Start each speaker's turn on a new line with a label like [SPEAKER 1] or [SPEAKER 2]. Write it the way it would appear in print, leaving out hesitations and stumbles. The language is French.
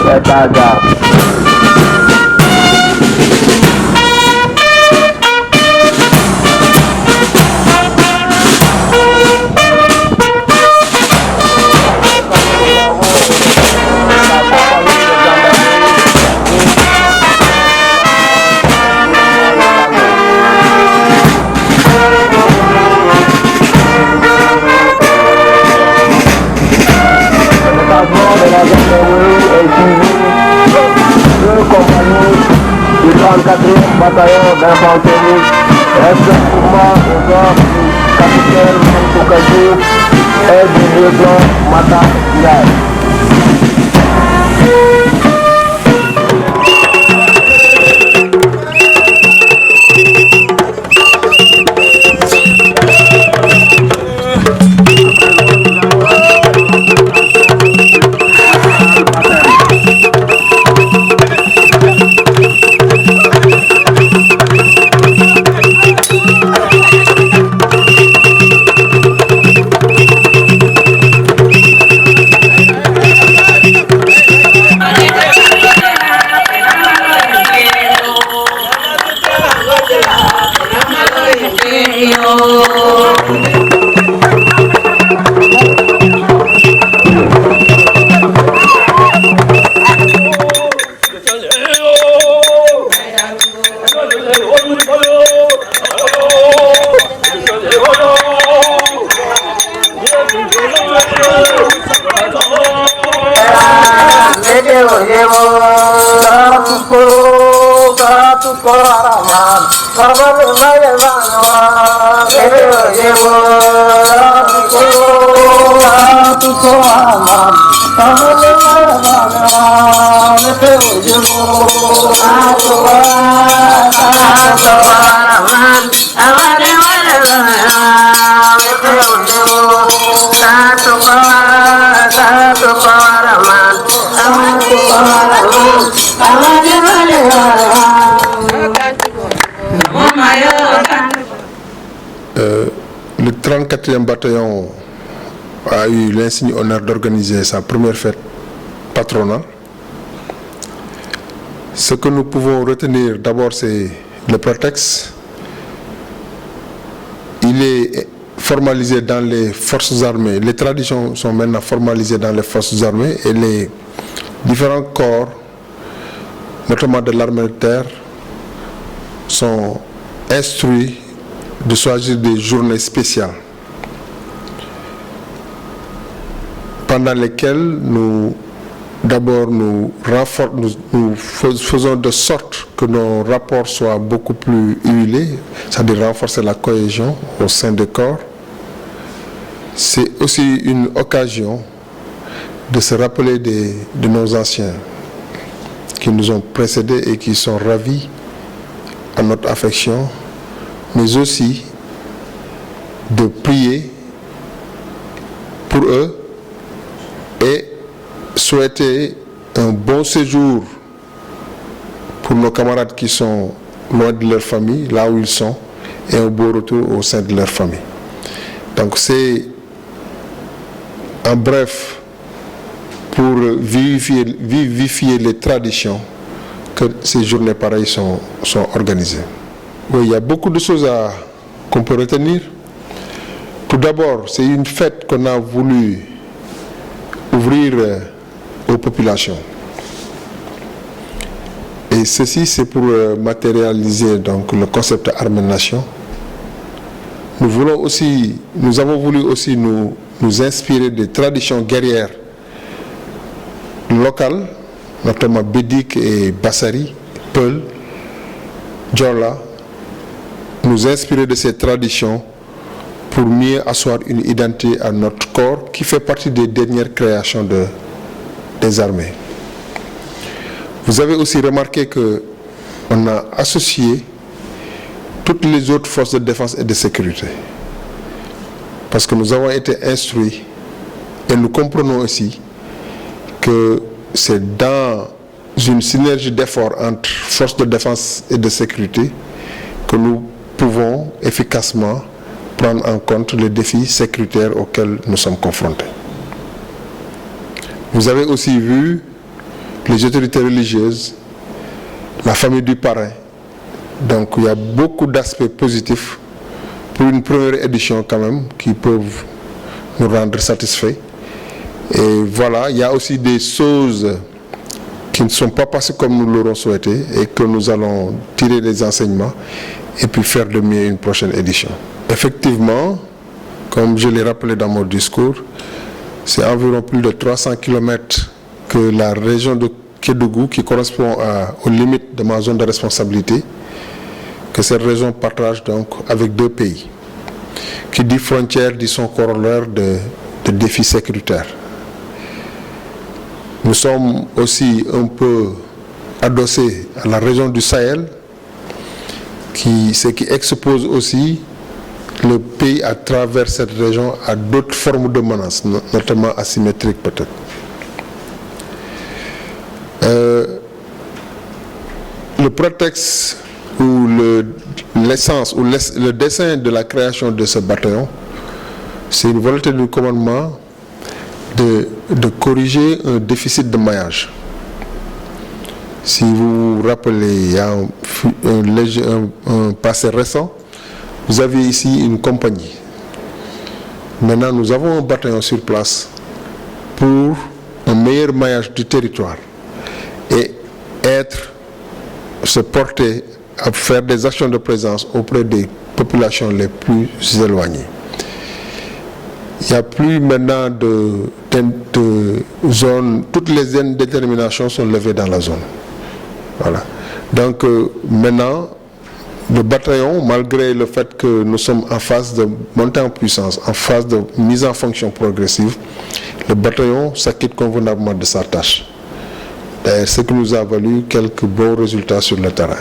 [SPEAKER 1] Etaga. Du 34e bataillon d'infanterie reste mouvement aux ordres du capitaine Moukadou et du lieutenant Mata Ndiaye.
[SPEAKER 2] Le 34e bataillon a eu l'insigne honneur d'organiser sa première fête patronale. Ce que nous pouvons retenir d'abord, c'est le prétexte. Il est formalisé dans les forces armées. Les traditions sont maintenant formalisées dans les forces armées et les différents corps, notamment de l'armée de terre, sont instruits de choisir des journées spéciales pendant lesquelles nous faisons de sorte que nos rapports soient beaucoup plus huilés, c'est-à-dire renforcer la cohésion au sein des corps. C'est aussi une occasion de se rappeler de nos anciens qui nous ont précédés et qui sont ravis à notre affection, mais aussi de prier pour eux et souhaiter un bon séjour pour nos camarades qui sont loin de leur famille, là où ils sont, et un beau retour au sein de leur famille. Donc c'est en bref pour vivifier les traditions que ces journées pareilles sont organisées. Oui, il y a beaucoup de choses qu'on peut retenir. Tout d'abord, c'est une fête qu'on a voulu ouvrir aux populations. Et ceci, c'est pour matérialiser donc, le concept armée-nation. Nous avons voulu aussi nous inspirer des traditions guerrières locales, notamment Bédik et Bassari, Peul, Djola, nous inspirer de ces traditions pour mieux asseoir une identité à notre corps qui fait partie des dernières créations des armées. Vous avez aussi remarqué qu'on a associé toutes les autres forces de défense et de sécurité. Parce que nous avons été instruits et nous comprenons aussi que c'est dans une synergie d'efforts entre forces de défense et de sécurité que nous pouvons efficacement prendre en compte les défis sécuritaires auxquels nous sommes confrontés. Vous avez aussi vu les autorités religieuses, la famille du parrain. Donc il y a beaucoup d'aspects positifs pour une première édition quand même qui peuvent nous rendre satisfaits. Et voilà, il y a aussi des choses qui ne sont pas passées comme nous l'aurons souhaité et que nous allons tirer des enseignements et puis faire de mieux une prochaine édition. Effectivement, comme je l'ai rappelé dans mon discours, c'est environ plus de 300 km que la région de Kédougou, qui correspond aux limites de ma zone de responsabilité, que cette région partage donc avec 2 pays. Qui dit frontière dit son corollaire de défis sécuritaires. Nous sommes aussi un peu adossés à la région du Sahel, ce qui expose aussi le pays à travers cette région à d'autres formes de menaces, notamment asymétriques peut-être. Le prétexte ou l'essence ou le dessein de la création de ce bataillon, c'est une volonté du commandement de corriger un déficit de maillage. Si vous vous rappelez, il y a un passé récent, vous aviez ici une compagnie. Maintenant, nous avons un bataillon sur place pour un meilleur maillage du territoire et se porter à faire des actions de présence auprès des populations les plus éloignées. Il n'y a plus maintenant de zone, toutes les déterminations sont levées dans la zone. Voilà. Donc maintenant, le bataillon, malgré le fait que nous sommes en phase de montée en puissance, en phase de mise en fonction progressive, le bataillon s'acquitte convenablement de sa tâche. C'est ce qui nous a valu quelques bons résultats sur le terrain.